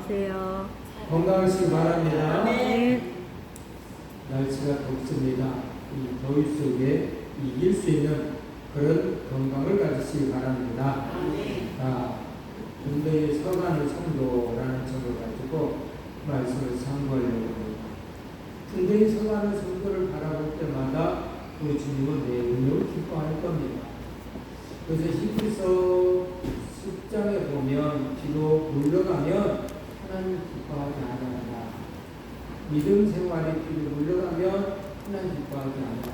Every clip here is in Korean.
안녕하세요. 건강하시기 바랍니다. 네. 날씨가 덥습니다. 이 더위 속에 이길 수 있는 그런 건강을 가지시기 바랍니다. 군대의 서가는 성도라는 점을 가지고 말씀을 참고하려고 합니다. 군대의 서가는 성도를 바라볼 때마다 우리 주님은 매우 기뻐할 겁니다. 그래서 히브리서 10장에 보면 비록 물러가면 하나님 기뻐하지 않는다. 믿음 생활이 비록 물러가면 하나님 기뻐하지 않는다.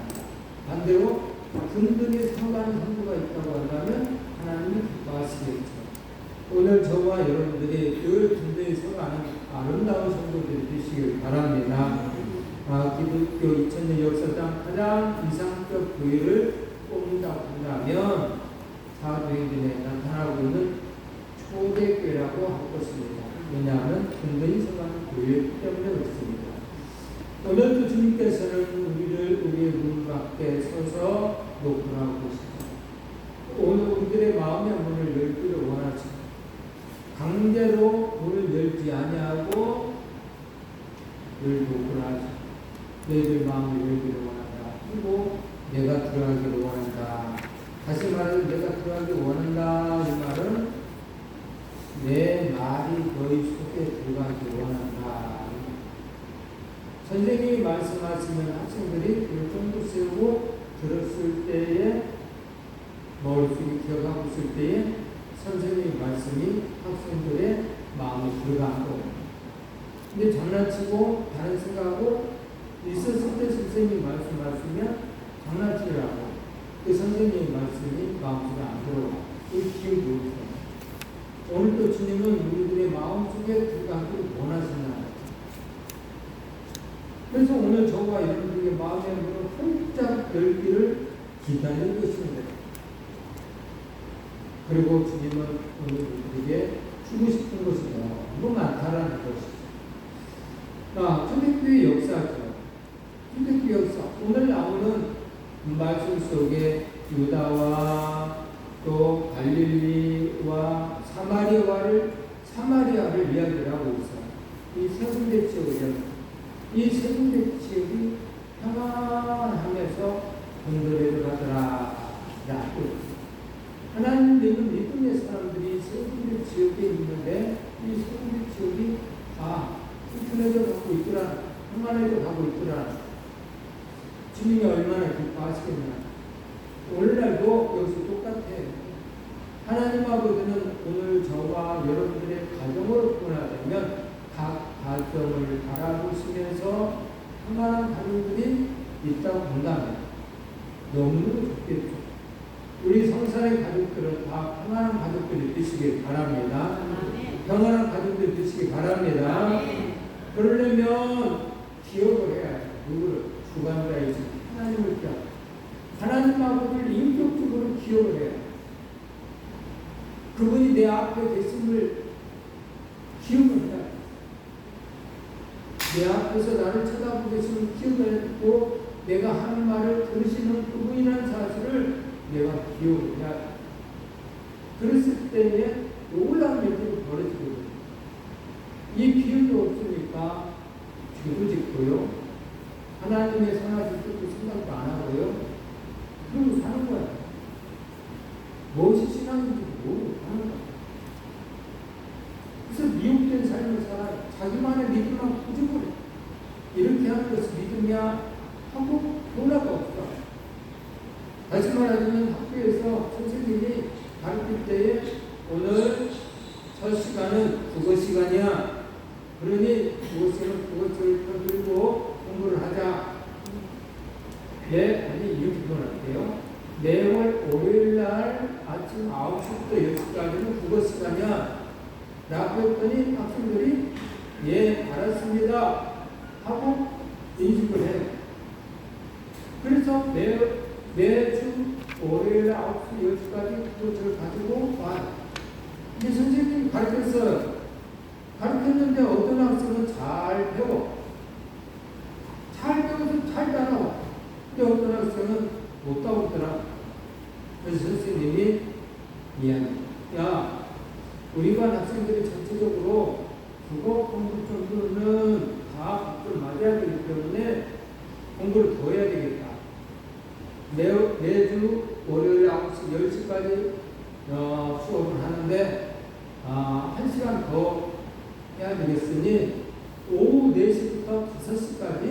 반대로 든든히 서가는 성도가 있다고 한다면 하나님이 기뻐하시겠죠. 오늘 저와 여러분들이 늘 든든히 서가는 아름다운 성도들이 되시길 바랍니다. 기독교 2000년 역사상 가장 이상적 교회를 꼽는다고 한다면 사도행전에 나타나고 있는 초대교회라고 할 것입니다. 왜냐하면 든든히 서가는 교회이기 때문에 그렇습니다. 오늘도 주님께서는 우리를 우리의 문 밖에 서서 노크하고 계십니다. 오늘 우리들의 마음의 문을 열기를 원하십니다. 강제로 문을 열지 아니하고 늘 노크를 하십니다. 너희들 마음을 열기를 원한다. 그리고 내가 들어가기를 원한다. 다시 말해서 내가 들어가기를 원한다. 이 말은 내 말이 너희 속에 들어가기를 원한다. 선생님이 말씀하시면 학생들이 결정도 세우고 들었을 때에 머릿속에 기억하고 있을 때에 선생님의 말씀이 학생들의 마음에 들어가고 근데 장난치고 다른 생각하고 있었을 때 선생님이 말씀하시면 장난치를 하고 그 선생님의 말씀이 마음속에 안 들어가. 이 기억이 못해요. 오늘도 주님은 우리들의 마음속에 들어가기를 원하신다. 그래서 오늘 저와 여러분들의 마음의 문을 활짝 열기를 기다리는 것입니다. 그리고 주님은 오늘 우리에게 주고 싶은 것이 너무 많다라는 것이죠. 초대교회 역사죠. 초대교회 역사. 오늘 나오는 말씀 속에 유다와 또 갈릴리와 사마리아를 이야기를 하고 있어요. 이 세 군데 지역을 이야기합니다. 이 세 군데 지역이 평안하면서 공들여 가더라. 하나님 믿음의 사람들이 세 군데 지역에 있는데 이 세 군데 지역이 힘들어져 가고 있더라. 평안해져 가고 있더라. 주님이 얼마나 기뻐하시겠나. 오늘날도 여기서 똑같아요. 하나님 아버지는 오늘 저와 여러분들의 가정을 구원하려면 각 가정을 바라보시면서 평안한 가정들이 있다고 본다면 너무너무 좋겠죠. 우리 성산의 가족들은 다 평안한 가족들이 되시길 바랍니다. 평안한 가족들이 되시길 바랍니다. 그러려면 기억을 해야 해요. 누구를? 주관자이신 하나님을 기억. 하나님 아버지를 인격적으로 기억을 해요. 그분이 내 앞에 계심을 기억을 해요. 내 앞에서 나를 쳐다보고 계심을 기억을 했고 내가 하는 말을 들으시는 그분이라는 사실을 내가 기억을 해야 돼. 그랬을 때에 놀라운 일들이 벌어지거든요. 이 기억이 없으니까 죄도 짓고요. 하나님의 선하신 뜻도 생각도 안 하고요. 그러고 사는 거야. 무엇이 신앙인지 모르고 사는 거야. 그래서 미혹된 삶을 살아 자기만의 믿음만 꾸준히 이렇게 하는 것이 믿음이야 하고 놀랄 거 없어. 다시 말하자면 학교에서 선생님이 가르칠 때에 오늘 첫 시간은 국어 시간이야. 그러니 국어책을 펴들고 공부를 하자. 아니 이렇게 표현할게요. 매월 월요일날 아침 9시부터 10시까지는 국어 시간이야. 라고 했더니 학생들이 알았습니다. 하고 인식을 해요. 그래서 매주 월요일 9시, 10시까지 그것을 가지고 와요. 이제 선생님이 가르쳤어요. 가르쳤는데 어떤 학생은 잘 배워. 잘 배워서 잘 따라와. 근데 어떤 학생은 못 따오더라. 그래서 선생님이 미안해. 야, 우리 반 학생들이 전체적으로 국어 공부 정도는 다 좀 맞아야 되기 때문에 공부를 더 해야 되겠다. 매주 월요일 9시, 10시까지 수업을 하는데 1시간 더 해야 되겠으니 오후 4시부터 5시까지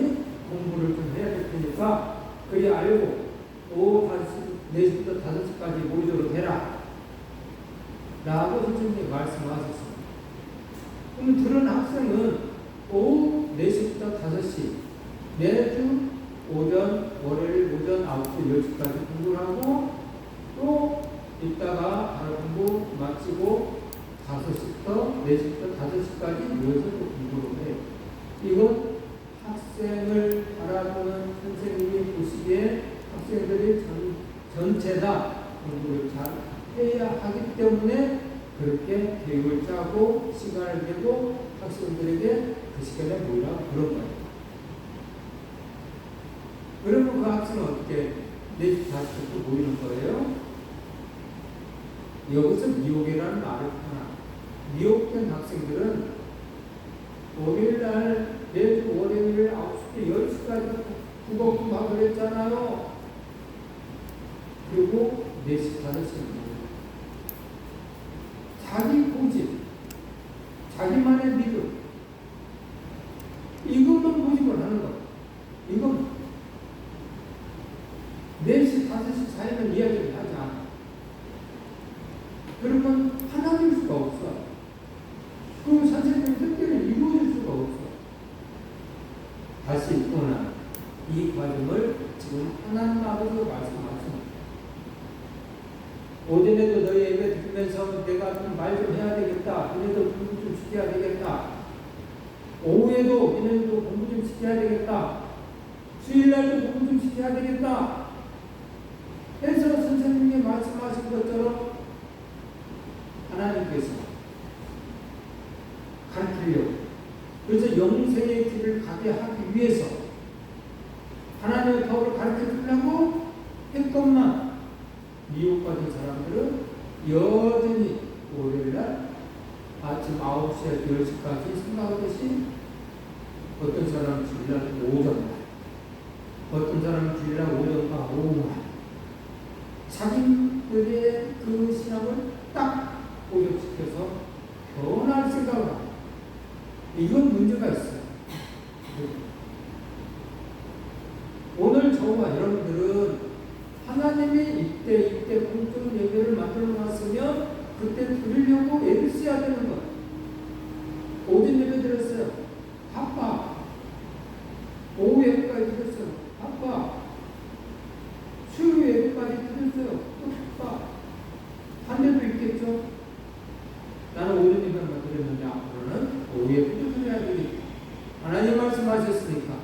공부를 좀 해야 될 테니까 그리 알고 오후 4시부터 5시까지 모이도록 해라 라고 선생님이 말씀하셨습니다. 그럼 들은 학생은 오후 4시부터 5시 매주 월요일 오전 9시, 10시까지 공부를 하고 또 이따가 바로 공부 마치고 5시부터 4시부터 5시까지 모여서 또 공부를 해요. 이건 학생을 바라보는 선생님이 보시기에 학생들이 전체 다 공부를 잘 해야 하기 때문에 그렇게 계획을 짜고 시간을 내고 학생들에게 그 시간에 모이라고 그런 거예요. 그러면 그 학생은 어떻게 4시 5시부터 모이는 거예요? 여기서 미혹이라는 말을 하나. 미혹된 학생들은 월요일날 매주 월요일 9시, 10시까지 국어 공부하기로 했잖아요. 그리고 4시, 5시 자기 고집, 자기만의 믿음 이것만 고집을 하는 거예요. 이건 4시, 5시 사이면 이야기를 하자. 그러면 하나일 수가 없어. 그럼 선생님 뜻대로 이루어질 수가 없어. 다시 또한 이 과정을 지금 하나님 아버지가 말씀하십니다. 오전에도 너희 예배 드리면서 내가 좀 말 좀 해야 되겠다. 너희도 공부 좀 시켜야 되겠다. 오후에도 너희도 공부 좀 시켜야 되겠다. 수요일날도 공부 좀 시켜야 되겠다. 해서 선생님이 말씀하신 것처럼 하나님께서 가르치려고 그래서 영생의 길을 가게 하기 위해서 하나님의 법을 가르쳐 주려고 했건만 미혹받은 사람들은 여전히 월요일날 아침 9시에서 10시까지 생각하듯이 어떤 사람은 주일날 오전날 어떤 사람은 주일날 오전과 오후날 자기들의 그 신앙을 딱 고정시켜서 변할 생각을 합니다. 이건 문제가 있어요. 오늘 저와 여러분들은 하나님이 이때 공적 예배를 만들어 놨으면 그때 드리려고 애를 써야 되는 거예요. 오전 예배 드렸어요. 바빠. 오후 예배까지 드렸어요. 바빠. 수요 예배까지 드렸어요. 또 바빠. 반대도 있겠죠. 나는 오전 예배만 드렸는데 앞으로는 오후 예배도 드려야 되겠다. 하나님 말씀하셨으니까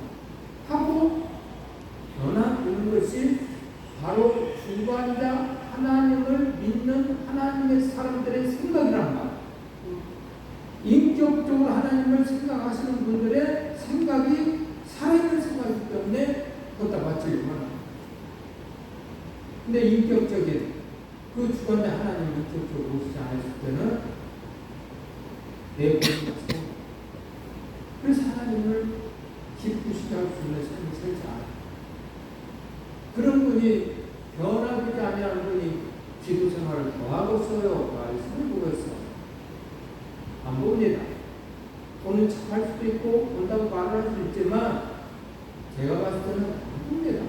하고 변화되는 것이 바로 주관자 하나님을 믿는 하나님의 사람들의 생각이란 말. 인격적으로 하나님을 생각하시는 분들의 생각이 살아있는 생각이기 때문에 그것다 맞추려고 하는 거예요. 근데 인격적인 그 주관자 하나님 인격적으로 오시지 않았을 때는 내 본인 그래서 하나님을 기쁘시게 할 수 있는 삶이 살지 않아요. 그런 분이 변화되지 아니하는 분이 기도 생활을 더하고 써요. 말씀을 보고 있어. 안 봅니다. 보는 척 할 수도 있고 본다고 말을 할 수 있지만 제가 봤을 때는 안 봅니다.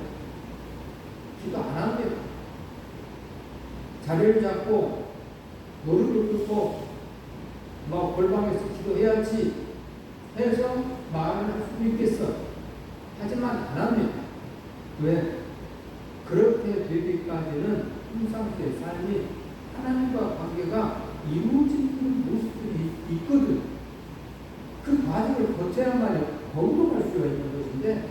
기도 안 합니다. 자리를 잡고 노래를 듣고 뭐 골방에서 기도해야지 해서 말을 할 수도 있겠어. 하지만 안 합니다. 왜? 그렇게 되기까지는 평상시의 삶이 하나님과 관계가 이루어지는 모습들이 있거든. 그 과정을 거쳐야만 거울로 갈 수가 있는 것인데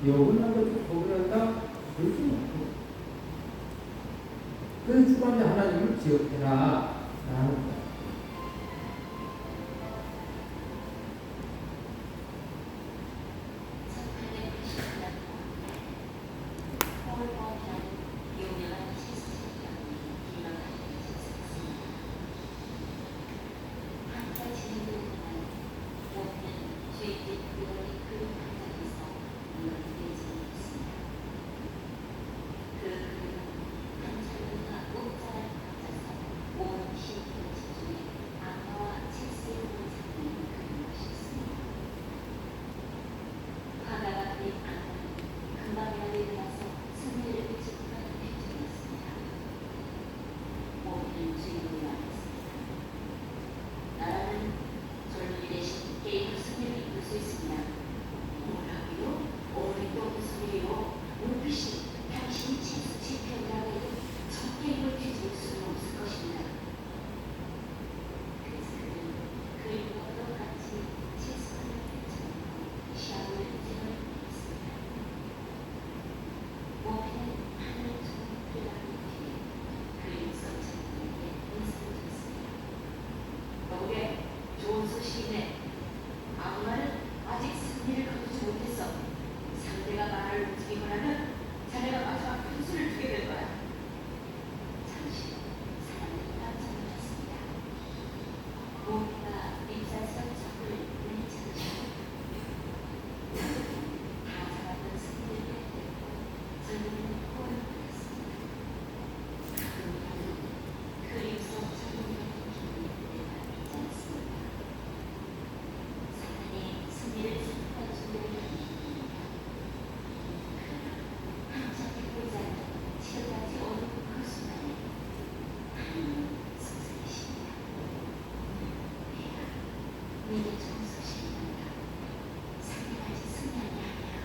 여분한 것을 거울한다? 그럴 수는 없고. 그래서 주관자 하나님을 기억해라 라는 거야. 시인의 아무 말은 아직 승리를 거두지 못했어. 상대가 말을 움직이고 나면 자네가 마지막 변수를 두게 될 거야. 잠시 사람들이 깜짝 놀랐습니다. 무엇보다 립사스런 적을 내치듯이 다 잡았던 승리를 뺏겼고 젊은이는 호흡을 받았습니다. 그림 속 젊은이의 기분이 내가 있지 않습니다. 사탄이 승리를 선포할 준비를 하십니다. 항상 보이지 않는 지금까지 오는 그 순간에 하나님은 속삭이십니다. 내가 내게 정수시킨다. 상대가 아직 승리한 게 아니야.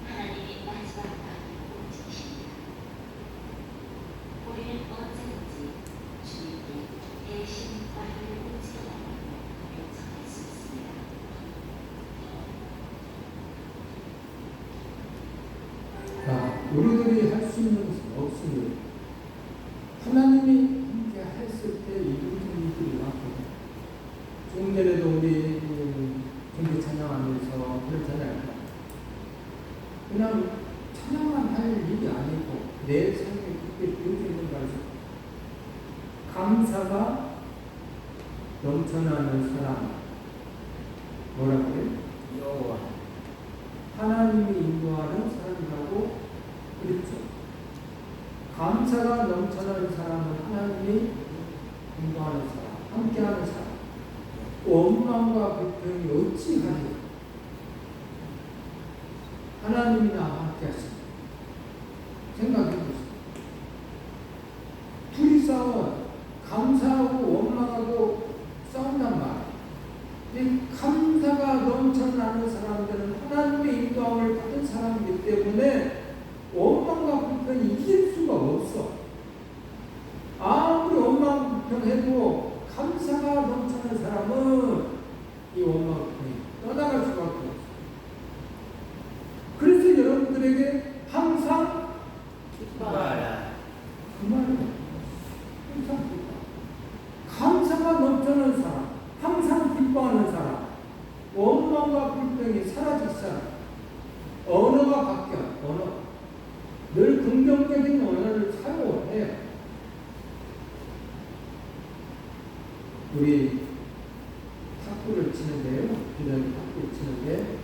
하나님이 마지막 마음을 움직이십니다. 우리는 언제든지 주님께 대신 마음을 움직여달라고 요청할 수 있습니다. 자, 우리들이 할 수 있는 것은 없습니다. 하나님이 함께 했을 때 이루어진 일들이 많거든요. 조금 전에도 우리 경기 찬양하면서 그랬잖아요. 그냥 찬양만 할 일이 아니고 내 삶에 그렇게 이루어지는 것을 감사가 넘쳐나는 사람, 뭐라고요? 여호와 하나님이 인도하는 사람이라고 그랬죠. 감사가 넘쳐나는 사람은 하나님이 인도하는 사람, 함께하는 사람. 원망과 불평이 어찌하리요? 하나님이 나와 함께하십니다. 생각해 보세요. 둘이 싸워 감사하고 원망하고 싸운단 말이에요. 이 감사가 넘쳐나는 사람들은 하나님의 인도함을 받은 사람이기 때문에 원망과 불평이 이길 수가 없어. 아무리 원망 불평해도 감사가 넘쳐나는 사람은 이 원망 불평이 떠나갈 수밖에 없어. 그래서 여러분들에게 항상 기뻐하라. 그 말이에요. 항상 기뻐. 감사가 넘쳐나는 사람, 항상 기뻐하는 사람, 원망과 불평이 사라질 사람, 언어가 바뀌어. 언어. 늘 긍정적인 언어를 사용해요. 우리 탁구를 치는데요. 이런 탁구를 치는데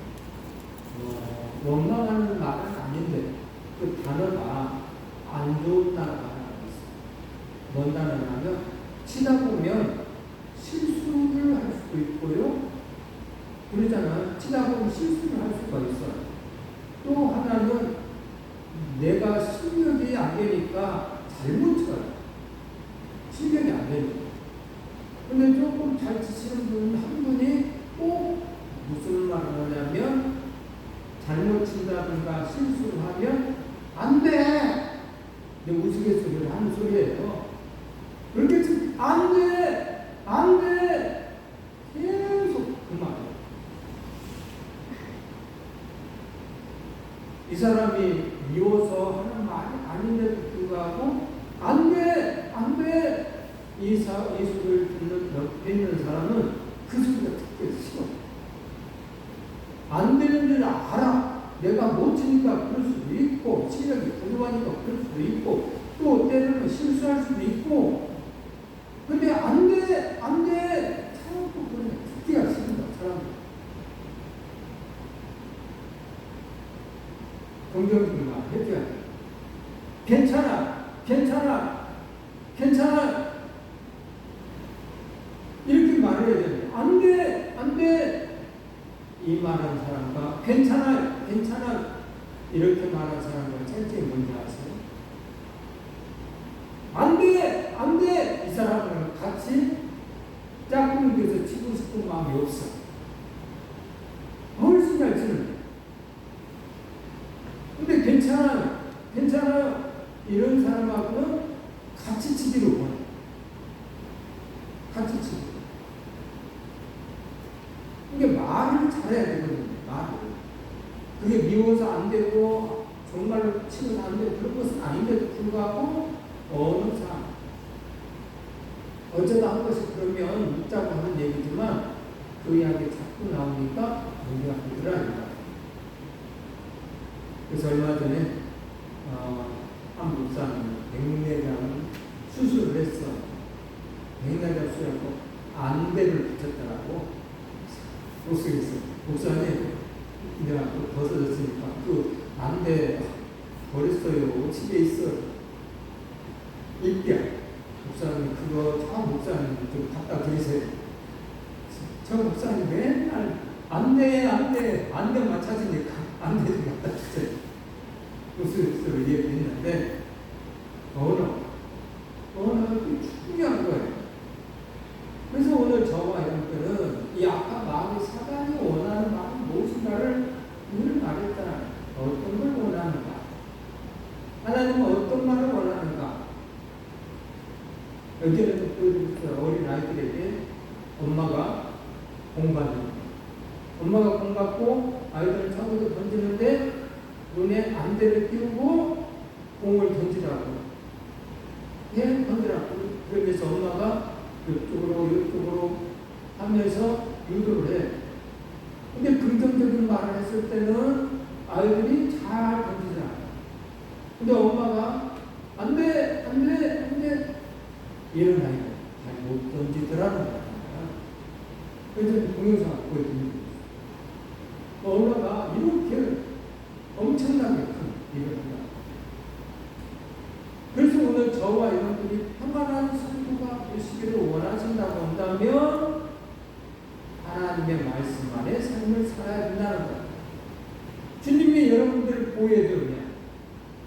원망하는 말은 아닌데 그 단어가 안 좋은 단어가 하나 있어요. 뭔 단어냐면 치다 보면 실수를 할 수도 있고요. 그러잖아. 치다 보면 실수를 할 수가 있어요. 또 하나는 내가 실력이 안 되니까 잘못 쳐요. 실력이 안 되니까. 근데 조금 잘 치시는 분 한 분이 꼭 무슨 말을 하냐면 잘못 친다든가 실수를 하면 안 돼! 근데 우스갯소리를 하는 소리예요. 그렇게 안 돼! 안 돼! 계속 그 말이에요. 이 사람이 미워서 하는 말이 아닌데도 불구하고 안 돼! 안 돼! 이 소리를 듣는 옆에 있는 사람은 그 소리가 듣기 싫어. 안 되는 줄 알아. 내가 못 치니까 그럴 수도 있고, 실력이 부족하니까 그럴 수도 있고, 또 때로는 실수할 수도 있고, 근데 안 돼! 안 돼! 참고 그래. 듣기가 싫다, 사람들. 긍정적인 말 해줘야 돼. 괜찮아! 괜찮아! 괜찮아! 이렇게 말해야 돼. 안 돼! 안 돼! 이 말하는 사람과 괜찮아요! 괜찮아! 이렇게 말하는 사람과 차이점이 뭔지 아세요? 안 돼! 안 돼! 이 사람은 같이 짝꿍을 위해서 치고 싶은 마음이 없어. 훨씬 잘 치는데. 근데 괜찮아요. 괜찮아요. 이런 사람하고는 같이 치기를 원해. 같이 치기. 이게 말을 잘해야 되거든요. 말을. 그게 미워서 안 되고 정말로 치면 안 되고 그런 것은 아닌데도 불구하고 어느 사람 어쩌다 한 것이 그러면 묻자고 하는 얘기지만 그 이야기 자꾸 나오니까 우리가 그러니까. 그래서 얼마 전에 한 목사님 백내장 수술을 했어. 백내장 수술하고 안대를 붙였더라고. 못 쓰겠어. 목사님 내가 또 벗어졌으니까 그 안대 버렸어요. 집에 있어. 입대. 목사님 그거 저 목사님 좀 갖다 드리세요. 저 목사님 맨날 안대만 찾으니까 안대 좀 갖다 주세요. 무슨 얘기했는데 언어 중요한 거예요. 그래서 오늘 저와 여러분들은 이 아까 마음의 사단이 원하는 마음이 무엇인가를 늘 말했잖아요. 어떤 걸 원하는가? 하나님은 어떤 말을 원하는가? 여기에는 보여드렸어요. 어린 아이들에게 엄마가 공받는 엄마가 공받고 아이들을 차고도 던지는데 눈에 안대를 띄우고 공을 던지라고 던지라고 그러면서 엄마가 이쪽으로 하면서 유도를 해. 근데 긍정적인 말을 했을 때는 아이들이 잘 던지잖아. 근데 엄마가 안돼 이런 아이가 잘 못 던지더라는 거야. 그래서 동영상 보여드리는 거예요. 언어가 이렇게 엄청나게 큰 일을 한다. 그래서 오늘 저와 여러분들이 평안한 성도가 되시기를 원하신다고 한다면 하나님의 말씀 안에 삶을 살아야 된다는 거예요. 주님이 여러분들을 보호해주면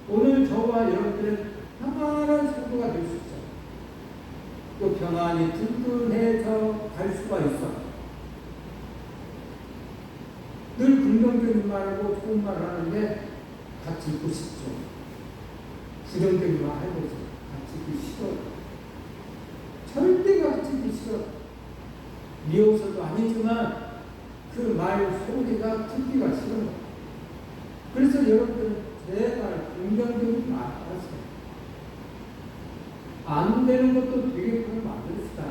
오늘 저와 여러분들은 평안한 성도가 될 수 있어요. 또 평안이 든든해져 갈 수가 있어. 늘 긍정적인 말하고 좋은 말을 하는데 같이 있고 싶죠. 부정적인 말 해보세요. 같이 있기 싫어요. 절대 같이 있기 싫어요. 미워서도 아니지만 그 말 소리가 듣기가 싫어요. 그래서 여러분들은 제발 긍정적인 말 하세요. 안 되는 것도 되게 큰 만들었다.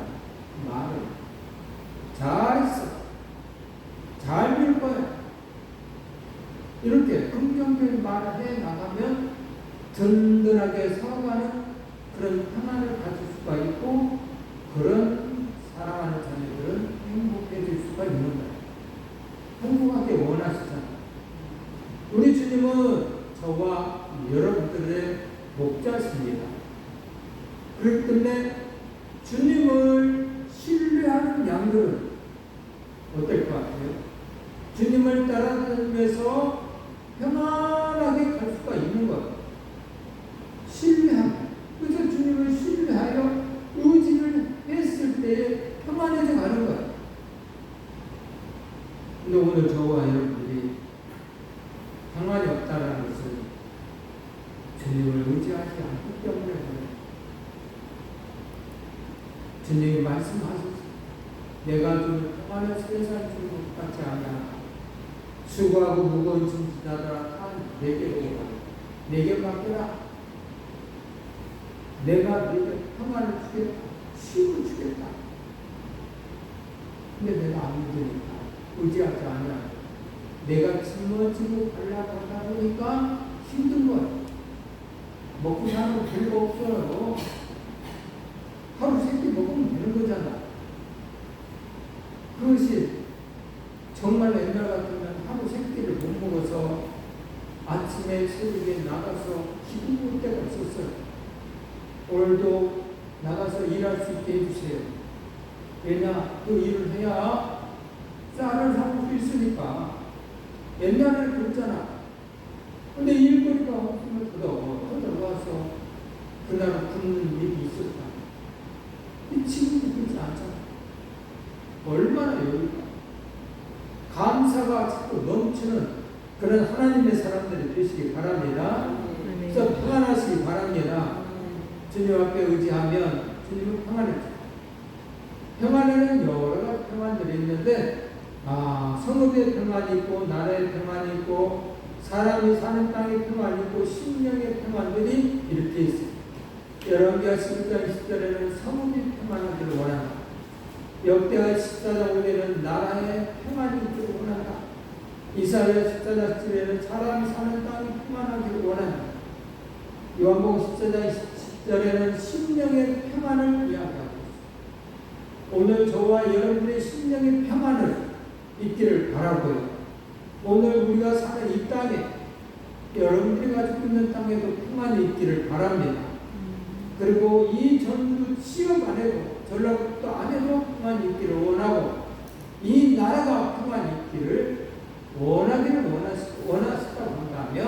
말을 잘했어. 잘 배울 거야. 이렇게 긍정적인 말을 해 나가면 든든하게 살아가는 그런 평안을 가질 수가 있고 그런 사랑하는 자녀들은 행복해질 수가 있는 거예요. 행복하게 원하시잖아요. 우리 주님은 저와 여러분들의 목자십니다. 그렇기 때문에 주님을 신뢰하는 양들은 어떨 것 같아요? 주님을 따라다니면서 평안하게 갈 수가 있는 것. 신뢰함. 그래서 주님을 신뢰하여 의지를 했을 때에 평안해져 가는 거예요. 근데 오늘 저와 여러분들이 평안이 없다는 것은 주님을 의지하지 않기 때문에 그래요. 주님이 말씀하셨어요. 내가 주는 평안을 세상 주는 것 같지 않아. 수고하고 무거운 짐 지나더라 내게로 오라. 내게 맡겨라. 내가 너에게 평안을 주겠다. 힘을 주겠다. 근데 내가 안 믿으니까 의지하지 않아. 내가 짊어지고 가려고 하다 보니까 힘든 거야. 먹고 사는 거 별거 없어요. 하루 세 끼 먹으면 되는 거잖아. 그것이 정말 옛날 같으면 하루 세 끼를 못 먹어서 아침에 새벽에 나가서 기분 볼 때가 있었어요. 오늘도 나가서 일할 수 있게 해주세요. 왜냐? 그 일을 해야 쌀을 사올 수 있으니까. 옛날에는 그랬잖아. 근데 일거리가 없으면 들어가서 그날 굶는 일이 있었다. 지금은 그렇지 않잖아. 얼마나 여유가 감사가 자꾸 넘치는 그런 하나님의 사람들이 되시기 바랍니다. 그래서 평안하시기 바랍니다. 주님 앞에 의지하면 주님은 평안해져요. 평안에는 여러 가지 평안들이 있는데 성읍의 평안이 있고 나라의 평안이 있고 사람이 사는 땅의 평안이 있고 심령의 평안들이 이렇게 있어요. 열왕기하 11장 10절에는 성읍의 평안을 역대하 14장 5절에는 나라의 평안이 있기를 원한다. 이사야 14장 10절에는 사람이 사는 땅이 평안하기를 원한다. 요한복음 14장 10절에는 심령의 평안을 이야기하고 있습니다. 오늘 저와 여러분의 심령의 평안을 있기를 바라고요. 오늘 우리가 사는 이 땅에, 여러분들이 가지고 있는 땅에도 평안이 있기를 바랍니다. 그리고 이 전부 지역 안에도, 전라북도 안에도 평안이 있기를 원하고, 이 나라가 평안이 있기를 원하기를 원하시다고 한다면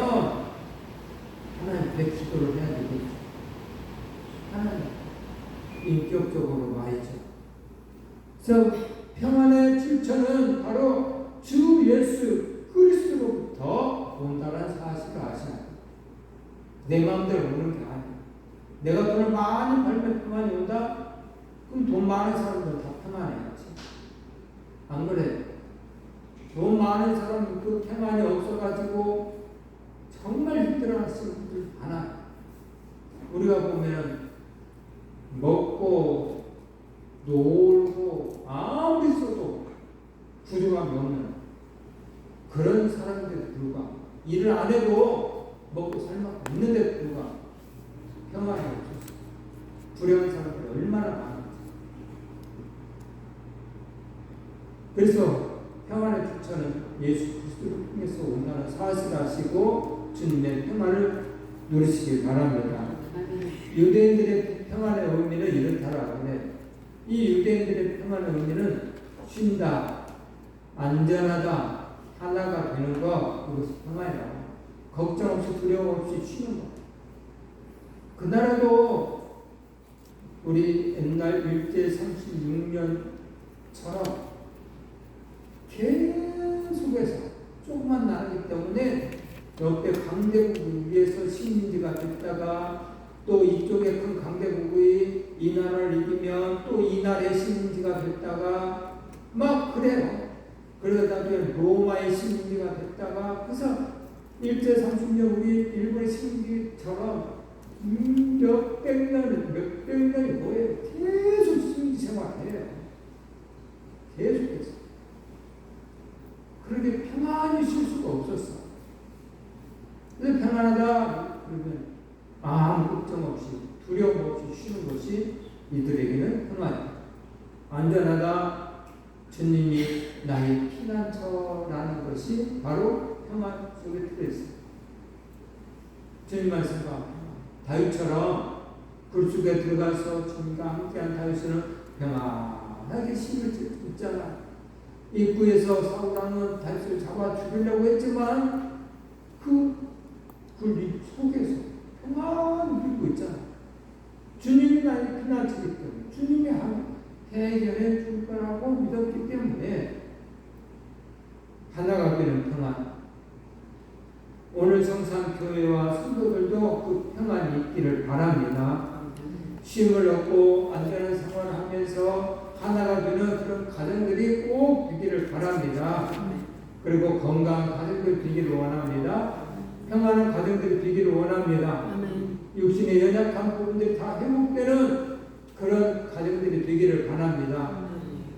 하나님께 기도를 해야 되겠죠. 하나님, 인격적으로 말이죠. 그래서 평안의 출처는 바로 주 예수 그리스도로부터 온다는 사실을 아셔야 돼요. 내 마음대로 오는 게 아니에요. 내가 돈을 많이 벌면 평안이 온다? 그럼 돈 많은 사람들은 다 평안해야지. 안 그래요? 돈 많은 사람은 그 평안이 없어가지고 정말 힘들어하시는 분들 많아요. 우리가 보면 먹고 놀고 아무리 써도 부족함이 없는 그런 사람들에 불구하고, 일을 안 해도 먹고 살 만큼 있는데 불구하고 평안이 없어서 불행한 사람들이 얼마나 많은지. 그래서 평안의 출처는 예수 그리스도를 통해서 온다는 사실을 아시고 주님의 평안을 누리시기 바랍니다. 유대인들의 평안의 의미는 이렇다라고 해요. 이 유대인들의 평안의 의미는 쉰다, 안전하다, 하나가 되는 거, 그것이 평안이라고. 걱정 없이 두려움 없이 쉬는 거. 그 나라도 우리 옛날 일제 36년처럼 계속해서 조금만 나라이기 때문에 역대 강대국을 위해서 식민지가 됐다가 또 이쪽에 큰 강대국이 이 나라를 이기면 또 이 나라의 식민지가 됐다가 막 그래요. 그러다 나중에 로마의 식민지가 됐다가, 그래서 일제 30년 우리 일본의 식민지처럼 몇백 년이 뭐예요? 계속 식민지 생활해요. 계속해서. 그렇게 평안히 쉴 수가 없었어. 그래서 평안하다 그러면 아무 걱정 없이 두려움 없이 쉬는 것이 이들에게는 평안이다. 안전하다, 주님이 나의 피난처라는 것이 바로 평안 속에 들어있어요. 주님 말씀과 다윗처럼 굴 속에 들어가서 주님과 함께한 다윗은 평안하게 심을 있잖아. 입구에서 사울왕은 다윗을 잡아 죽이려고 했지만 그 굴 속에서 평안히 누리고 있잖아. 주님이 나의 피난처이기 때문에, 주님이 해결해 줄 거라고 믿었기 때문에 하나가 되는 평안. 오늘 성산교회와 성도들도 그 평안이 있기를 바랍니다. 쉼을 얻고 안전한 생활을 하면서 하나가 되는 그런 가정들이 꼭 되기를 바랍니다. 그리고 건강한 가정들 되기를 원합니다. 평안한 가정들이 되기를 원합니다. 육신의 연약한 부분들이 다 회복되는 그런 가정들이 되기를 바랍니다.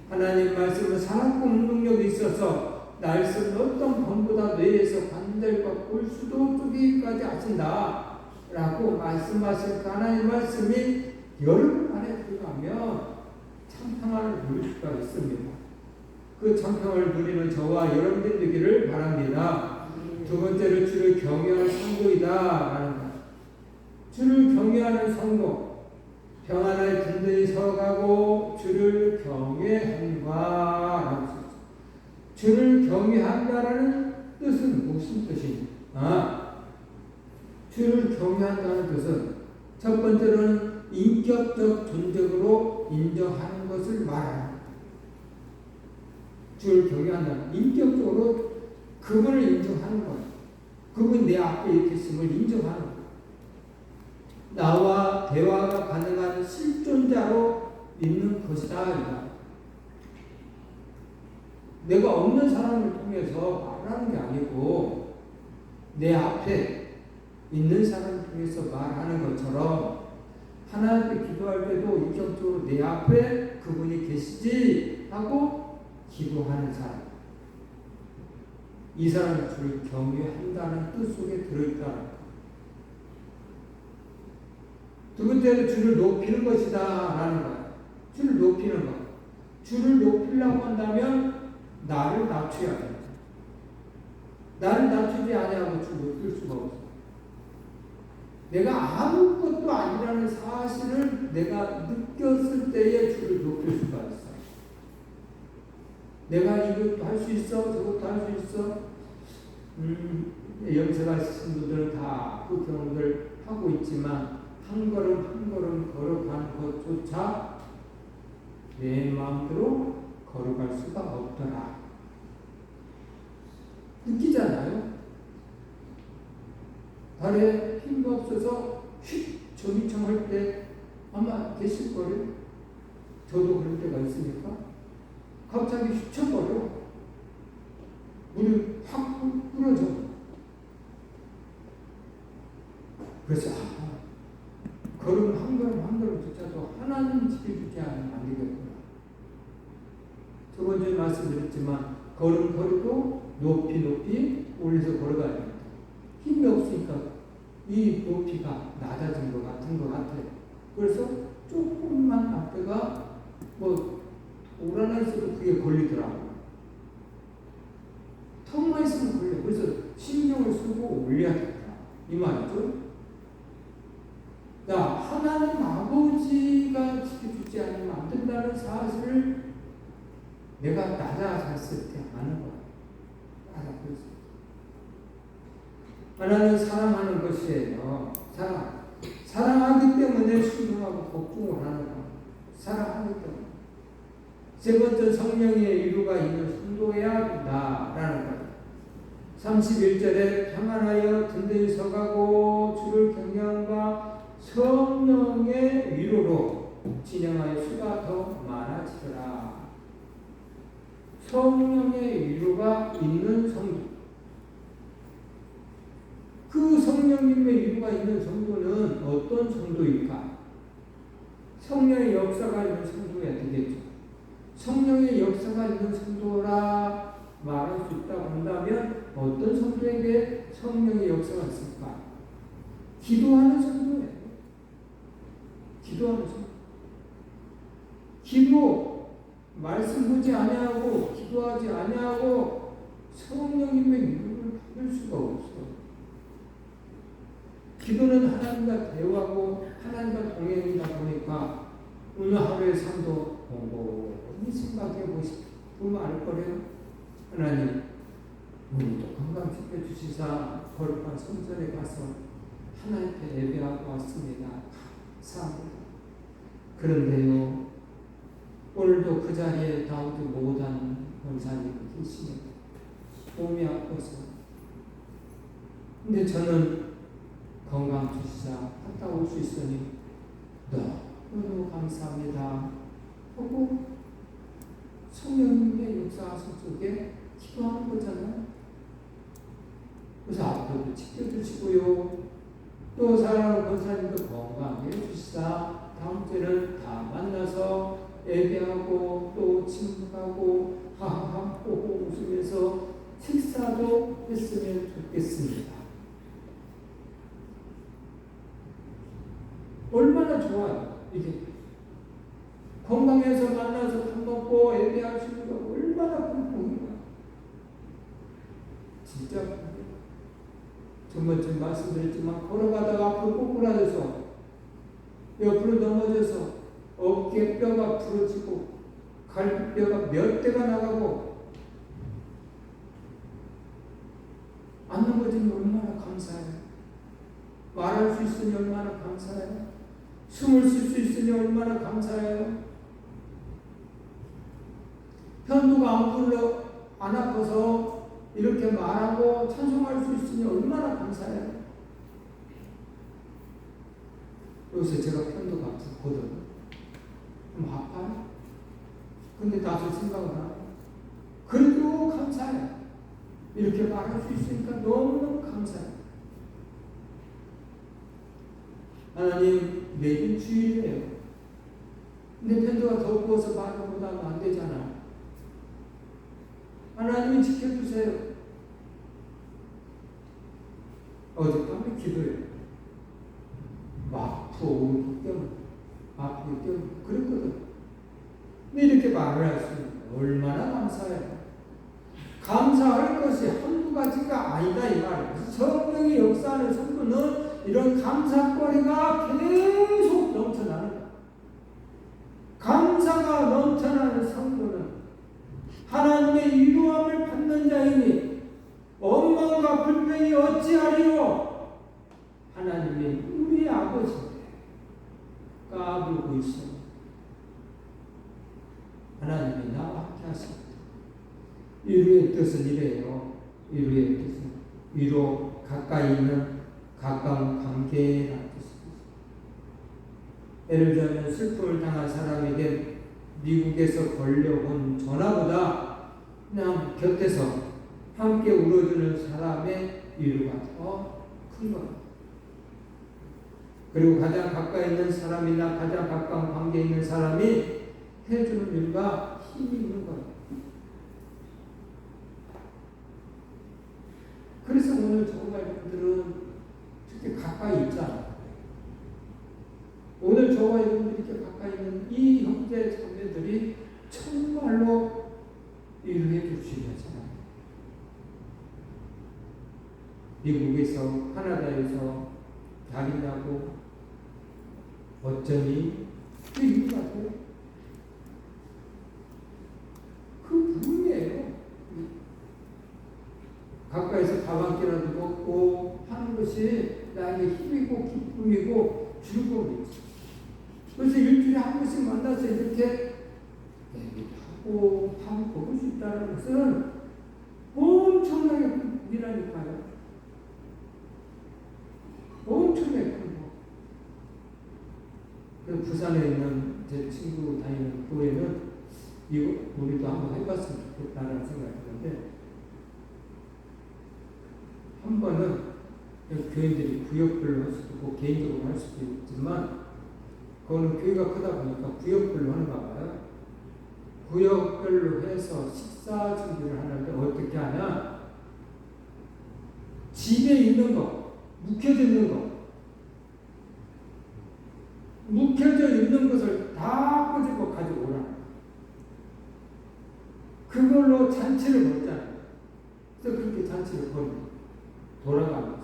하나님 말씀은 살았고 능력이 있어서 날선 어떤 검보다 뇌에서 관절과 골수도 쪼개기까지 하신다 라고 말씀하신 하나님 말씀이 여러분 안에 들어가면 참 평안을 누릴 수가 있습니다. 그 참평을 누리는 저와 여러분들 되기를 바랍니다. 두 번째로 주를 경외하는 성도이다. 주를 경외하는 성도, 평안하게 든든히 서가고 주를 경외한다. 주를 경외한다라는 뜻은 무슨 뜻입니까? 주를 경외한다는 뜻은 첫 번째로는 인격적 존재로 인정하는 것을 말합니다. 주를 경외한다는 인격적으로 그분을 인정하는 거예요. 그분 내 앞에 이렇게 있음을 인정하는 거예요. 나와 대화가 가능한 실존자로 있는 것이다. 내가 없는 사람을 통해서 말하는 게 아니고 내 앞에 있는 사람을 통해서 말하는 것처럼 하나님께 기도할 때도 인격적으로 내 앞에 그분이 계시지 하고 기도하는 사람. 이 사람은 주를 경외한다는 뜻 속에 들어있다는 것. 두 번째는 주를 높이는 것이다 라는 거야. 주를 높이는 것. 주를 높이려고 한다면 나를 낮춰야 돼. 나를 낮추지 아니하고 주를 높일 수가 없어. 내가 아무것도 아니라는 사실을 내가 느꼈을 때에 주를 높일 수가 있어. 내가 이것도 할 수 있어, 저것도 할 수 있어. 연세가 있으신 분들은 다 그 경험을 하고 있지만 한 걸음 한 걸음 걸어가는 것조차 내 마음대로 걸어갈 수가 없더라. 느끼잖아요. 발에 힘도 없어서 휙 조미청할 때 아마 계실 거예요. 저도 그럴 때가 있으니까 갑자기 휘청거려. 물이 확 부러져. 그래서 걸음 한 걸음 한 걸음조차도 하나님 지켜주지 않으면 안 되겠구나. 두 번째 말씀드렸지만 걸음 걸어도 높이 올려서 걸어가야 됩니다. 힘이 없으니까 이 높이가 낮아진 것 같은 것 같아요. 그래서 조금만 앞에가 뭐 오라나 있어도 그게 걸리더라고요. 턱만 있으면 걸려. 그래서 신경을 쓰고 올려야 된다. 이 말이죠. 자, 하나님 아버지가 지켜주지 않으면 안 된다는 사실을 내가 낮아졌을 때 아는 거야. 하나는 사랑하는 것이에요. 사랑하기 때문에 순종하고 복종을 하는 거야. 사랑하기 때문에. 세 번째, 성령의 이루가 있는 성도여야 된다라는 거예요. 31절에 평안하여 든든히 서가고 주를 경외함과 성령의 위로로 진영하여 수가 더 많아지더라. 성령의 위로가 있는 성도. 그 성령님의 위로가 있는 성도는 어떤 성도일까? 성령의 역사가 있는 성도야 되겠죠. 성령의 역사가 있는 성도라 말할 수 있다고 한다면 어떤 성도에게 성령의 역사가 있을까? 기도하는 성도예요. 기도하는 성도. 기도, 말씀 보지 아니하고 기도하지 아니하고 성령님의 위로를 받을 수가 없어. 기도는 하나님과 대화하고 하나님과 동행이다 보니까 오늘 하루의 삶도 곰곰이 생각해 보면 알 거래요. 하나님, 오늘도 건강 지켜주시사 거룩한 성전에 가서 하나님께 예배하고 왔습니다. 감사합니다. 그런데요, 오늘도 그 자리에 다우드 못한 권사님이 계시네요. 몸이 아파서. 근데 저는 건강 주시자 갔다 올 수 있으니 너무 감사합니다 하고 성령님의 역사하신 쪽에 기도하는 거잖아요. 그래서 앞으로도 지켜주시고요. 또 사랑하는 권사님도 건강해 주시자 다음 주에는 다 만나서 예배하고 또 친구하고 하하하 호호 웃으면서 식사도 했으면 좋겠습니다. 얼마나 좋아요. 이게 건강해서 만나서 밥 먹고 예배할 수 있는 거 얼마나 공평해요. 진짜 전번쯤 말씀드렸지만 걸어가다가 앞으로 꼬꾸라져서 옆으로 넘어져서 어깨뼈가 부러지고 갈비뼈가 몇 대가 나가고 안 넘어지면 얼마나 감사해요. 말할 수 있으니 얼마나 감사해요. 숨을 쉴 수 있으니 얼마나 감사해요. 편도가 안 아파서 이렇게 말하고 찬송할 수 있으니 얼마나 감사해요. 여기서 제가 편도가 아프거든요. 좀 아파요. 근데 나도 생각을 하고 그래도 감사해요. 이렇게 말할 수 있으니까 너무너무 감사해요. 하나님, 매일 주일이에요. 근데 편도가 더 부어서 말을 못하면 안 되잖아. 하나님이 지켜주세요. 어젯밤에 기도해요. 아프기 때문에 그랬거든. 근데 이렇게 말을 할 수 있는 거예요. 얼마나 감사해요. 감사할 것이 한두 가지가 아니다 이 말이에요. 성령의 역사하는 성도는 이런 감사거리가 계속 넘쳐나는 거예요. 감사가 넘쳐나는 성도는 하나님의 위로함을 받는 자이니 원망과 불평이 어찌하리요. 하나님의 우리 아버지인데 까불고 있어. 하나님이 나와 함께 하십니다. 위로의 뜻은 이래요. 위로의 뜻은 위로 가까이 있는 가까운 관계라는 뜻입니다. 예를 들면 슬픔을 당한 사람에게 미국에서 걸려온 전화보다 그냥 곁에서 함께 울어주는 사람의 위로가 더 큰 겁니다. 그리고 가장 가까이 있는 사람이나 가장 가까운 관계에 있는 사람이 해주는 일과 힘이 있는 거예요. 그래서 오늘 저와 여러분들은 이렇게 가까이 있잖아요. 오늘 저와 여러분들이 이렇게 가까이 있는 이 형제 자매들이 정말로 위로해 주시잖아요. 미국에서 카나다에서 다니냐고 어쩌니 그 이유가 돼요. 그 부분이에요. 가까이서 밥 한 끼라도 먹고 하는 것이 나에게 힘이고 기쁨이고 즐거움이지. 그래서 일주일에 한 번씩 만나서 이렇게 얘기하고 밥 먹을 수 있다는 것은 엄청나게 큰 일이라니까요. 엄청나게 큰 거. 그 부산에 있는 제 친구 다니는 교회는 이거 우리도 한번 해봤으면 좋겠다는 생각이 드는데 한 번은 교인들이 구역별로 할 수도 있고 개인적으로 할 수도 있지만 그거는 교회가 크다 보니까 구역별로 하는가 봐요. 구역별로 해서 식사 준비를 하는데 어떻게 하냐? 집에 있는 거, 묵혀져 있는 거, 묵혀져 있는 것을 다 끄집어 가지고 오라. 그걸로 잔치를 벌잖아요. 그래서 그렇게 잔치를 벌고 돌아가면서.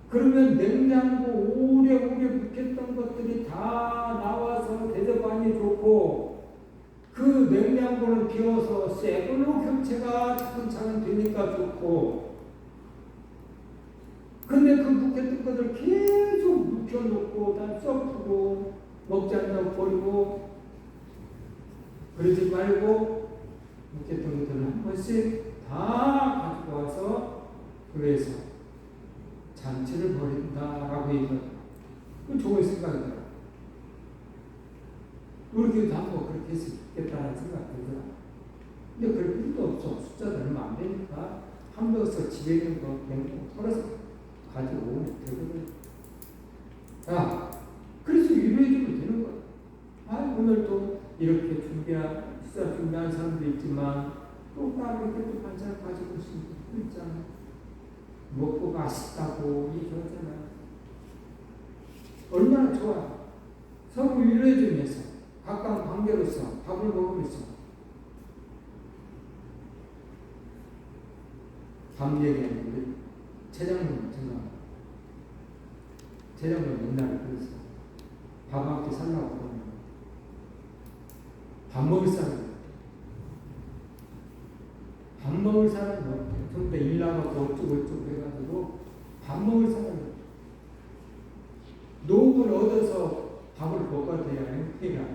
그러면 냉장고 오래오래 묵혔던 것들이 다 나와서 대접하니 좋고 그 냉장고는 비워서 새 걸로 교체가 차근차근 되니까 좋고 근데 그 묵혔던 것들 계속 묵혀놓고 다 썩고 먹지 않다고 버리고 그러지 말고 묵혔던 것들을 한 번씩 다 가지고 와서 교회에서 잔치를 벌인다라고 얘기해요. 그 좋은 생각이 들어요. 우리 교회도 한번 그렇게 했으면 좋겠다는 생각이 들더라고요. 근데 그럴 필요도 없어. 숫자도 얼마 안 되니까 한 명서 집에 있는 거 냉장고 털어서 가지고 오면 되거든. 야, 그래서 위로해주면 되는 거야. 아, 오늘도 이렇게 식사 준비한 사람도 있지만 또 따로 이렇게 또 반찬 가지고 있으면 또 있잖아. 먹고 맛있다고 얘기하잖아. 얼마나 좋아. 서로 위로해주면서 가까운 관계로서 밥을 먹으면서 밥 얘기하는데 최장님 옛날에 그랬어. 밥 한 끼 살라고 그러면 밥 먹을 사람이 없대. 좀 더 일 나가고 어쩌고 해가지고 밥 먹을 사람이 없대. 녹을 얻어서 밥을 먹어야 해야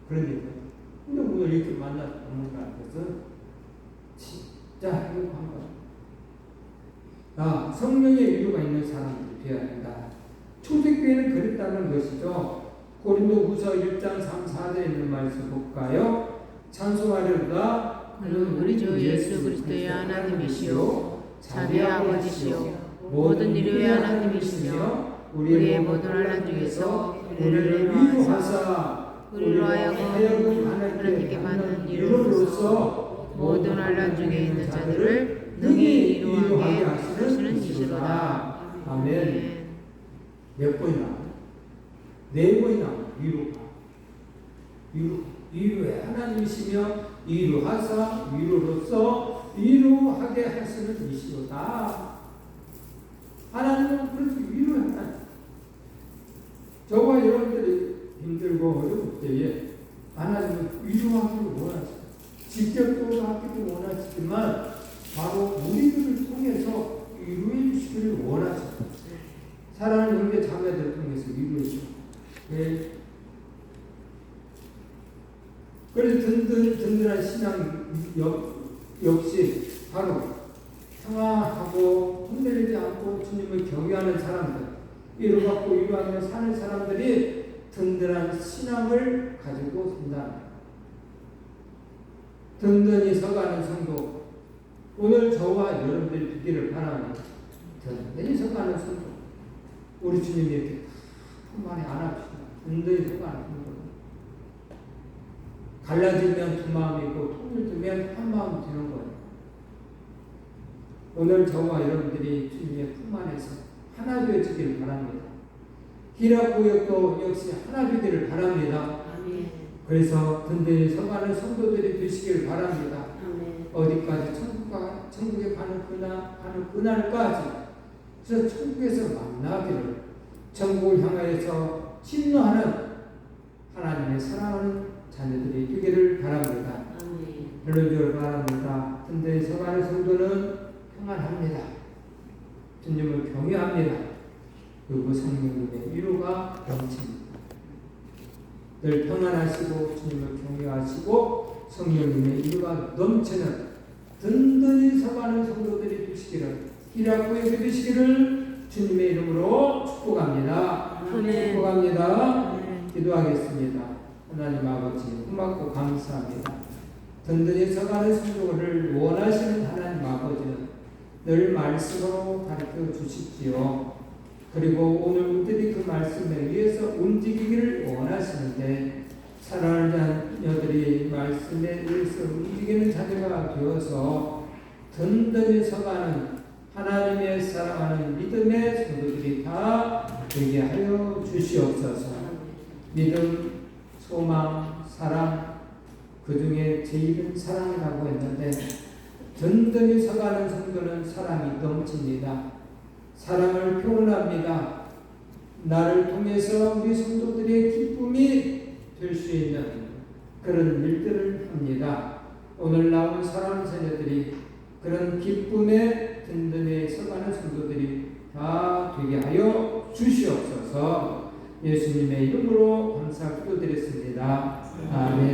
그런 얘기야. 근데 오늘 이렇게 만나서 먹는다는 것은 진짜 행복한 거야. 성령의 위로가 있는 사람들이 되어야 한다. 초대교회는 그랬다는 것이죠. 고린도후서 1장 3, 4절에 있는 말씀 볼까요? 찬송하려다 그는 우리 주 예수 그리스도의 하나님이시요 자비의 아버지시요 모든 이로의 하나님이시며 우리의 모든 환난 중에서 우리를 위로하사 우리로 하여금 하나님께 받는 받는 이로로서 모든 환난 중에 있는 자들을 능히 이루하게 하시는 이시로다. 아멘. 몇 번이나? 네 번이나 위로가. 위로해. 하나님이시며 위로하사 위로로서 위로하게 하시는 이시로다. 하나님은 그래서 위로한다. 저와 여러분들이 힘들고 어려울 때에 하나님은 위로하기를 원하시다. 직접 위로하기도 원하시지만 바로 우리들을 통해서 위로해 주시기를 원하시다. 사랑하는 형제 자매들을 통해서 위로해 주시다. 네. 그래서 든든한 신앙 역시 바로 평화하고 흔들리지 않고 주님을 경외하는 사람들, 위로받고 위로하며 사는 사람들이 든든한 신앙을 가지고 산다. 든든히 서가는 성도, 오늘 저와 여러분들이 되기를 바랍니다. 든든히 서가는 성도, 우리 주님이 이렇게 많이 안아주시다. 든든히 서가는 성도. 갈라지면 두 마음이고 통일되면 한 마음 되는 거예요. 오늘 저와 여러분들이 주님의 품 안에서 하나 되어지기를 바랍니다. 히라고역도 역시 하나 되기를 바랍니다. 아멘. 그래서 든든히 서가는 성도들이 되시기를 바랍니다. 아멘. 어디까지 천국에 가는 그날까지 그래서 천국에서 만나기를 천국을 향하여서 진노하는 하나님의 사랑하는 자녀들이 되기를 바랍니다. 아멘. 결론적으로 바랍니다. 든든히 서가는 성도는 평안합니다. 주님을 경외합니다. 그리고 성령님의 위로가 넘칩니다. 늘 평안하시고 주님을 경외하시고 성령님의 위로가 넘치는 든든히 서가는 성도들이 되시기를 희락고에 되시기를 주님의 이름으로 축복합니다. 축복합니다. 기도하겠습니다. 하나님 아버지 고맙고 감사합니다. 든든히 서가는 성도를 원하시는 하나님 아버지는 늘 말씀으로 가르쳐 주십시오. 그리고 오늘 우리들이 그 말씀에 의해서 움직이기를 원하시는데 사랑하는 자녀들이 말씀에 의해서 움직이는 자녀가 되어서 든든히 서가는 하나님의 사랑하는 믿음의 성도들이 다 되게 하여 주시옵소서. 믿음, 소망, 사랑, 그 중에 제일은 사랑이라고 했는데 든든히 서가는 성도는 사랑이 넘칩니다. 사랑을 표현합니다. 나를 통해서 우리 성도들의 기쁨이 될 수 있는 그런 일들을 합니다. 오늘 나온 사랑하는 자녀들이 그런 기쁨에 든든히 서가는 성도들이 다 되게 하여 주시옵소서. 예수님의 이름으로 감사 기도드렸습니다. 아멘.